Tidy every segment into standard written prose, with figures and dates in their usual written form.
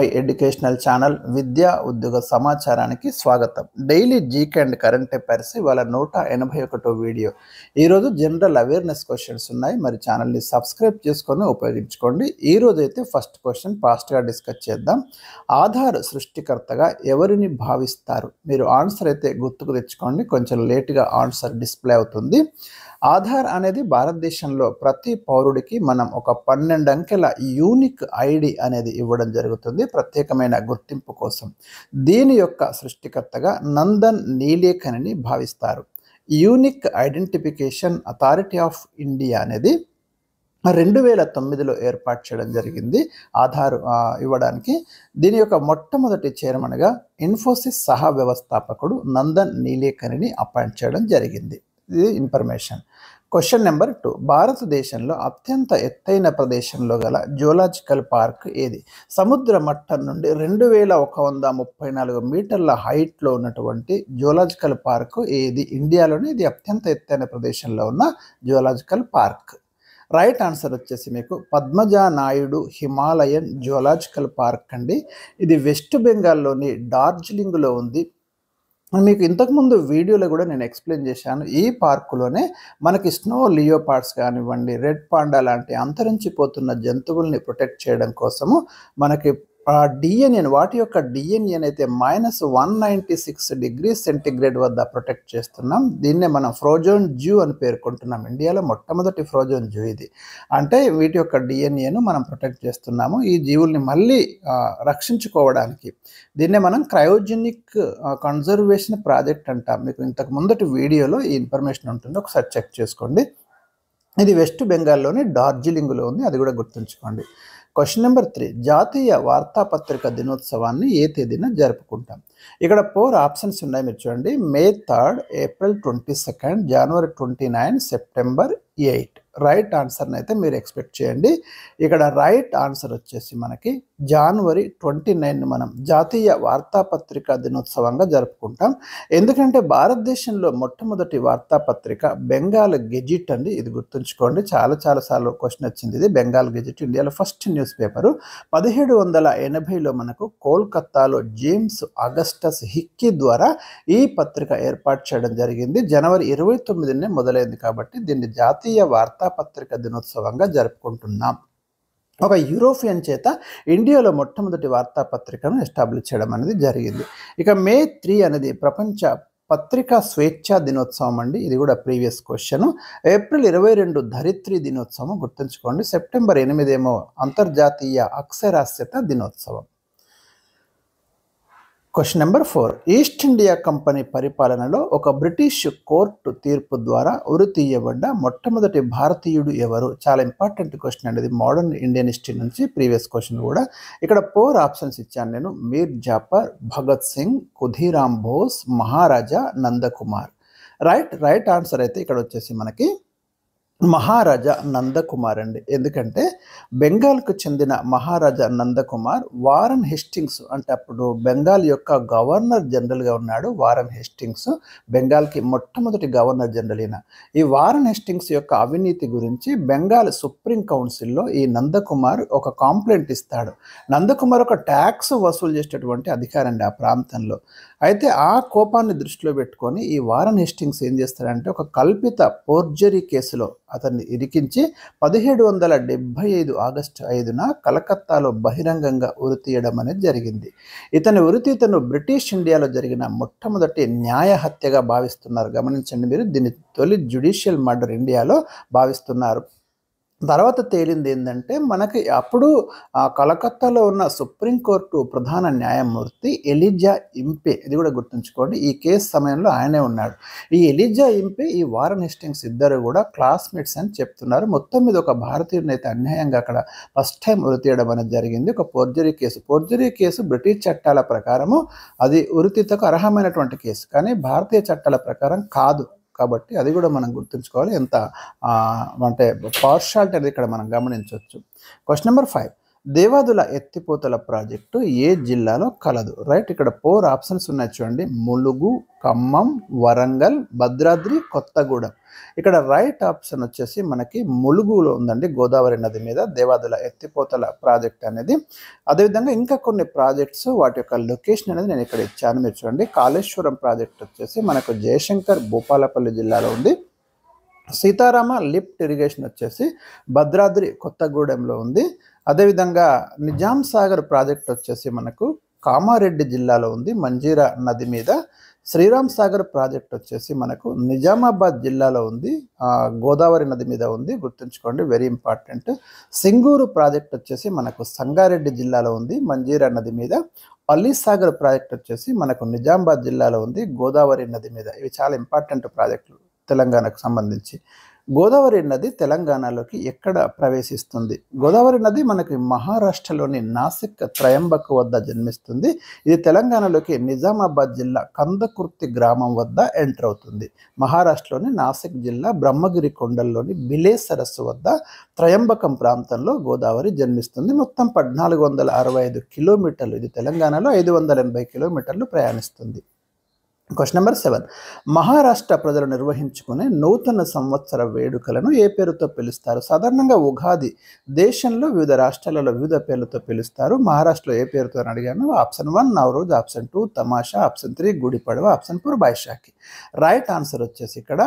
Educational channel విద్యా ఉద్యోగ సమాచారానికి స్వాగతం. Daily GK and current affairs ఇవాళ 181వ వీడియో. ఈరోజు జనరల్ అవేర్నెస్ క్వశ్చన్స్ ఉన్నాయి. మరి ఛానల్ని సబ్స్క్రైబ్ చేసుకొని ఉపయోగించుకోండి. ఈరోజు అయితే ఫస్ట్ క్వశ్చన్ ఫాస్ట్గా డిస్కస్ చేద్దాం. ఆధార్ సృష్టికర్తగా ఎవరిని భావిస్తారు? మీరు ఆన్సర్ అయితే గుర్తుకు తెచ్చుకోండి, కొంచెం లేట్గా ఆన్సర్ డిస్ప్లే అవుతుంది. ఆధార్ అనేది భారతదేశంలో ప్రతి పౌరుడికి మనం ఒక 12 అంకెల యూనిక్ ఐడి అనేది ఇవ్వడం జరుగుతుంది, ప్రత్యేకమైన గుర్తింపు కోసం. దీని యొక్క సృష్టికర్తగా నందన్ నీలేకనిని భావిస్తారు. Unique identification authority of India అనేది 2009లో ఏర్పాటు చేయడం జరిగింది ఆధార్ ఇవ్వడానికి. దీని యొక్క మొట్టమొదటి చైర్మన్గా ఇన్ఫోసిస్ సహా వ్యవస్థాపకుడు నందన్ నీలేకనిని అపాయింట్ చేయడం జరిగింది. ఇది ఇన్ఫర్మేషన్. Question number 2. భారతదేశంలో అత్యంత ఎత్తైన ప్రదేశంలో గల జూలాజికల్ పార్క్ ఏది? సముద్ర మట్టం నుండి 2134 మీటర్ల హైట్లో ఉన్నటువంటి జూలాజికల్ పార్క్ ఏది? ఇండియాలోని ఇది అత్యంత ఎత్తైన ప్రదేశంలో ఉన్న జూలాజికల్ పార్క్. రైట్ ఆన్సర్ వచ్చేసి మీకు Padmaja Naidu Himalayan zoological park అండి. ఇది వెస్ట్ బెంగాల్లోని డార్జిలింగ్లో ఉంది. మీకు ఇంతకుముందు వీడియోలో కూడా నేను ఎక్స్ప్లెయిన్ చేశాను. ఈ పార్కులోనే మనకి స్నో లియోపార్డ్స్ కానివ్వండి, రెడ్ పాండా లాంటి అంతరించిపోతున్న జంతువుల్ని ప్రొటెక్ట్ చేయడం కోసము మనకి డిఎన్ఏ, వాటి యొక్క డిఎన్ఏని అయితే -196 డిగ్రీ సెంటిగ్రేడ్ వద్ద ప్రొటెక్ట్ చేస్తున్నాం. దీన్నే మనం ఫ్రోజన్ జూ అని పేర్కొంటున్నాం. ఇండియాలో మొట్టమొదటి ఫ్రోజన్ జూ ఇది. అంటే వీటి యొక్క డిఎన్ఏను మనం ప్రొటెక్ట్ చేస్తున్నాము ఈ జీవుల్ని మళ్ళీ రక్షించుకోవడానికి. దీన్నే మనం క్రయోజెనిక్ కన్జర్వేషన్ ప్రాజెక్ట్ అంటాం. మీకు ఇంతకు ముందటి వీడియోలో ఈ ఇన్ఫర్మేషన్ ఉంటుంది, ఒకసారి చెక్ చేసుకోండి. ఇది వెస్ట్ బెంగాల్లోని డార్జిలింగ్లో ఉంది, అది కూడా గుర్తుంచుకోండి. Question number 3. జాతీయ వార్తాపత్రిక దినోత్సవాన్ని ఏ తేదీన జరుపుకుంటాం? ఇక్కడ 4 ఆప్షన్స్ ఉన్నాయి, మీరు చూడండి. May 3, April 22, January 29, September 8. Right ఆన్సర్ని అయితే మీరు ఎక్స్పెక్ట్ చేయండి. ఇక్కడ రైట్ ఆన్సర్ వచ్చేసి మనకి January 29 మనం జాతీయ వార్తాపత్రిక దినోత్సవంగా జరుపుకుంటాం. ఎందుకంటే భారతదేశంలో మొట్టమొదటి వార్తాపత్రిక బెంగాల్ గెజిట్ అండి. ఇది గుర్తుంచుకోండి, చాలా సార్లు క్వశ్చన్ వచ్చింది. ఇది బెంగాల్ గెజిట్ ఇండియాలో ఫస్ట్ న్యూస్ పేపరు. 1780లో మనకు కోల్కత్తాలో జేమ్స్ అగస్టస్ హిక్కీ ద్వారా ఈ పత్రిక ఏర్పాటు చేయడం జరిగింది. జనవరి 29నే మొదలైంది కాబట్టి దీన్ని జాతీయ వార్తాపత్రిక దినోత్సవంగా జరుపుకుంటున్నాం. ఒక యూరోపియన్ చేత ఇండియాలో మొట్టమొదటి వార్తాపత్రికను ఎస్టాబ్లిష్ చేయడం అనేది జరిగింది. ఇక May 3 అనేది ప్రపంచ పత్రికా స్వేచ్ఛా దినోత్సవం అండి. ఇది కూడా ప్రీవియస్ క్వశ్చన్. April 22 ధరిత్రి దినోత్సవం గుర్తుంచుకోండి. September 8 ఏమో అంతర్జాతీయ అక్షరాస్యత దినోత్సవం. Question number 4. East India company పరిపాలనలో ఒక బ్రిటిష్ కోర్టు తీర్పు ద్వారా ఉరితీయబడ్డ మొట్టమొదటి భారతీయుడు ఎవరు? చాలా ఇంపార్టెంట్ క్వశ్చన్ అండి. ఇది మోడర్న్ ఇండియన్ హిస్టరీ నుంచి ప్రీవియస్ క్వశ్చన్ కూడా. ఇక్కడ 4 ఆప్షన్స్ ఇచ్చాను నేను. మీర్ జాఫర్, భగత్ సింగ్, ఖుదీరామ్ బోస్, మహారాజా నందకుమార్. రైట్ ఆన్సర్ అయితే ఇక్కడ వచ్చేసి మనకి మహారాజా నందకుమార్ అండి. ఎందుకంటే బెంగాల్కు చెందిన మహారాజా నందకుమార్ వారన్ హెస్టింగ్స్, అంటే అప్పుడు బెంగాల్ యొక్క గవర్నర్ జనరల్గా ఉన్నాడు వారన్ హెస్టింగ్స్. బెంగాల్కి మొట్టమొదటి గవర్నర్ జనరల్ ఈయన. ఈ వారన్ హెస్టింగ్స్ యొక్క అవినీతి గురించి బెంగాల్ సుప్రీం కౌన్సిల్లో ఈ నందకుమార్ ఒక కంప్లైంట్ ఇస్తాడు. నందకుమార్ ఒక ట్యాక్స్ వసూలు చేసేటటువంటి అధికారి అండి ఆ ప్రాంతంలో. అయితే ఆ కోపాన్ని దృష్టిలో పెట్టుకొని ఈ వారన్ హెస్టింగ్స్ ఏం చేస్తాడంటే ఒక కల్పిత ఫోర్జరీ కేసులో అతన్ని ఇరికించి 1775 ఆగస్టు 5న కలకత్తాలో బహిరంగంగా ఉరితీయడం అనేది జరిగింది. ఇతని ఉరితీతను బ్రిటిష్ ఇండియాలో జరిగిన మొట్టమొదటి న్యాయ హత్యగా భావిస్తున్నారు. గమనించండి మీరు, దీన్ని తొలి జ్యుడిషియల్ మర్డర్ ఇండియాలో భావిస్తున్నారు. తర్వాత తేలింది ఏంటంటే మనకి అప్పుడు కలకత్తాలో ఉన్న సుప్రీంకోర్టు ప్రధాన న్యాయమూర్తి ఎలిజా ఇంపే, ఇది కూడా గుర్తుంచుకోండి. ఈ కేసు సమయంలో ఆయనే ఉన్నాడు. ఈ ఎలిజా ఇంపే, ఈ వారన్ హెస్టింగ్స్ ఇద్దరు కూడా క్లాస్మేట్స్ అని చెప్తున్నారు. మొత్తం మీద ఒక భారతీయుడిని అయితే అన్యాయంగా అక్కడ ఫస్ట్ టైం ఉరితీయడం అనేది జరిగింది. ఒక ఫోర్జరీ కేసు బ్రిటిష్ చట్టాల ప్రకారము అది ఉరితీతకు అర్హమైనటువంటి కేసు, కానీ భారతీయ చట్టాల ప్రకారం కాదు. కాబట్టి అది కూడా మనం గుర్తుంచుకోవాలి. ఎంత అంటే పార్షాలిటీ అనేది ఇక్కడ మనం గమనించవచ్చు. Question number 5. దేవాదుల ఎత్తిపోతల ప్రాజెక్టు ఏ జిల్లాలో కలదు? రైట్, ఇక్కడ 4 ఆప్షన్స్ ఉన్నాయి చూడండి. ములుగు, ఖమ్మం, వరంగల్, భద్రాద్రి, కొత్తగూడెం. ఇక్కడ రైట్ ఆప్షన్ వచ్చేసి మనకి ములుగులో ఉందండి, గోదావరి నది మీద దేవాదుల ఎత్తిపోతల ప్రాజెక్ట్ అనేది. అదేవిధంగా ఇంకా కొన్ని ప్రాజెక్ట్స్ వాటి యొక్క లొకేషన్ అనేది నేను ఇక్కడ ఇచ్చాను, మీరు చూడండి. కాళేశ్వరం ప్రాజెక్ట్ వచ్చేసి మనకు జయశంకర్ భూపాలపల్లి జిల్లాలో ఉంది. సీతారామ లిఫ్ట్ ఇరిగేషన్ వచ్చేసి భద్రాద్రి కొత్తగూడెంలో ఉంది. అదేవిధంగా నిజాం సాగర్ ప్రాజెక్ట్ వచ్చేసి మనకు కామారెడ్డి జిల్లాలో ఉంది, మంజీరా నది మీద. శ్రీరామ్ సాగర్ ప్రాజెక్ట్ వచ్చేసి మనకు నిజామాబాద్ జిల్లాలో ఉంది, గోదావరి నది మీద ఉంది, గుర్తుంచుకోండి, వెరీ ఇంపార్టెంట్. సింగూరు ప్రాజెక్ట్ వచ్చేసి మనకు సంగారెడ్డి జిల్లాలో ఉంది, మంజీరా నది మీద. అలీసాగర్ ప్రాజెక్ట్ వచ్చేసి మనకు నిజామాబాద్ జిల్లాలో ఉంది, గోదావరి నది మీద. ఇవి చాలా ఇంపార్టెంట్ ప్రాజెక్టులు తెలంగాణకు సంబంధించి. గోదావరి నది తెలంగాణలోకి ఎక్కడ ప్రవేశిస్తుంది? గోదావరి నది మనకి మహారాష్ట్రలోని నాసిక్ త్రయంబక్ వద్ద జన్మిస్తుంది. ఇది తెలంగాణలోకి నిజామాబాద్ జిల్లా కందకుర్తి గ్రామం వద్ద ఎంటర్ అవుతుంది. మహారాష్ట్రలోని నాసిక్ జిల్లా బ్రహ్మగిరి కొండల్లోని బిలే సరస్సు వద్ద త్రయంబకం ప్రాంతంలో గోదావరి జన్మిస్తుంది. మొత్తం 1465 కిలోమీటర్లు. ఇది తెలంగాణలో 580 కిలోమీటర్లు ప్రయాణిస్తుంది. Question number 7. మహారాష్ట్ర ప్రజలు నిర్వహించుకునే నూతన సంవత్సర వేడుకలను ఏ పేరుతో పిలుస్తారు? సాధారణంగా ఉగాది దేశంలో వివిధ రాష్ట్రాలలో వివిధ పేర్లతో పిలుస్తారు. మహారాష్ట్రలో ఏ పేరుతో అని అడిగాను. ఆప్షన్ 1 నవరోజ్, ఆప్షన్ 2 తమాషా, ఆప్షన్ 3 గుడి పడవ, ఆప్షన్ 4 బైశాఖి. రైట్ ఆన్సర్ వచ్చేసి ఇక్కడ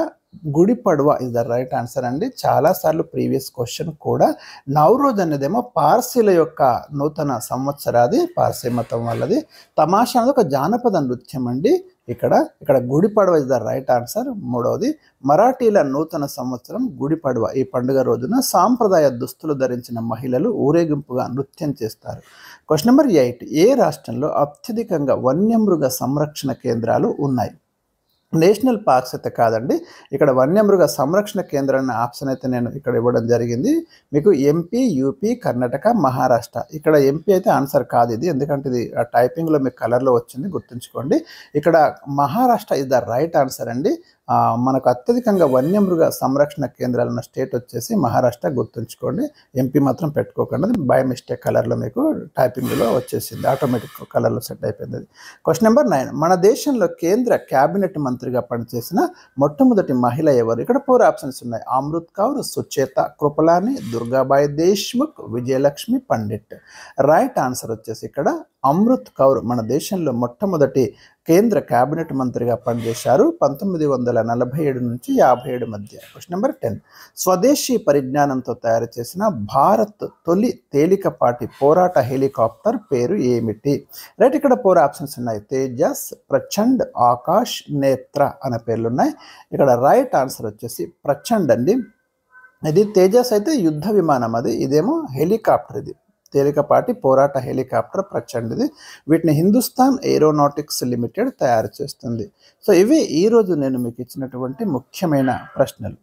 గుడి పడవ ఇస్ ద రైట్ ఆన్సర్ అండి. చాలాసార్లు ప్రీవియస్ క్వశ్చన్ కూడా నవరోజ్ అనేదేమో పార్సీల యొక్క నూతన సంవత్సరాది, పార్సీ మతం వాళ్ళది. తమాషా అనేది ఒక జానపద నృత్యం అండి. ఇక్కడ గుడి పడవ ఇస్ ద రైట్ ఆన్సర్. మూడవది మరాఠీల నూతన సంవత్సరం గుడి పడవ. ఈ పండుగ రోజున సాంప్రదాయ దుస్తులు ధరించిన మహిళలు ఊరేగింపుగా నృత్యం చేస్తారు. Question number 8. ఏ రాష్ట్రంలో అత్యధికంగా వన్యమృగ సంరక్షణ కేంద్రాలు ఉన్నాయి? నేషనల్ పార్క్స్ అయితే కాదండి, ఇక్కడ వన్యమృగ సంరక్షణ కేంద్రాన్ని ఆప్షన్ అయితే నేను ఇక్కడ ఇవ్వడం జరిగింది. మీకు ఎంపీ, యూపీ, కర్ణాటక, మహారాష్ట్ర. ఇక్కడ ఎంపీ అయితే ఆన్సర్ కాదు ఇది, ఎందుకంటే ఇది టైపింగ్లో మీకు కలర్లో వచ్చింది, గుర్తుంచుకోండి. ఇక్కడ Maharashtra is the right answer అండి. మనకు అత్యధికంగా వన్యమృగ సంరక్షణ కేంద్రాలు ఉన్న స్టేట్ వచ్చేసి మహారాష్ట్ర, గుర్తుంచుకోండి. ఎంపీ మాత్రం పెట్టుకోకండి, బై మిస్టేక్ కలర్లో మీకు టైపింగ్లో వచ్చేసింది, ఆటోమేటిక్ కలర్లో సెట్ అయిపోయింది. Question number 9. మన దేశంలో కేంద్ర క్యాబినెట్ మంత్రిగా పనిచేసిన మొట్టమొదటి మహిళ ఎవరు? ఇక్కడ 4 ఆప్షన్స్ ఉన్నాయి. అమృత్ కౌర్, సుచేత కృపలాని, దుర్గాబాయి దేశ్ముఖ్, విజయలక్ష్మి పండిట్. రైట్ ఆన్సర్ వచ్చేసి ఇక్కడ అమృత్ కౌర్ మన దేశంలో మొట్టమొదటి కేంద్ర క్యాబినెట్ మంత్రిగా పనిచేశారు 1947 నుంచి 57 మధ్య. Question number 10. స్వదేశీ పరిజ్ఞానంతో తయారు చేసిన భారత్ తొలి తేలికపాటి పోరాట హెలికాప్టర్ పేరు ఏమిటి? రైట్, ఇక్కడ 4 ఆప్షన్స్ ఉన్నాయి. తేజస్, ప్రచండ్, ఆకాష్, నేత్ర అనే పేర్లు ఉన్నాయి. ఇక్కడ రైట్ ఆన్సర్ వచ్చేసి ప్రచండ్ అండి. ఇది తేజస్ అయితే యుద్ధ విమానం, ఇదేమో హెలికాప్టర్. ఇది తేలికపాటి పోరాట హెలికాప్టర్ ప్రచండ్. ఇది వీటిని హిందుస్థాన్ ఏరోనాటిక్స్ లిమిటెడ్ తయారు చేస్తుంది. సో ఇవి ఈరోజు నేను మీకు ఇచ్చినటువంటి ముఖ్యమైన ప్రశ్నలు.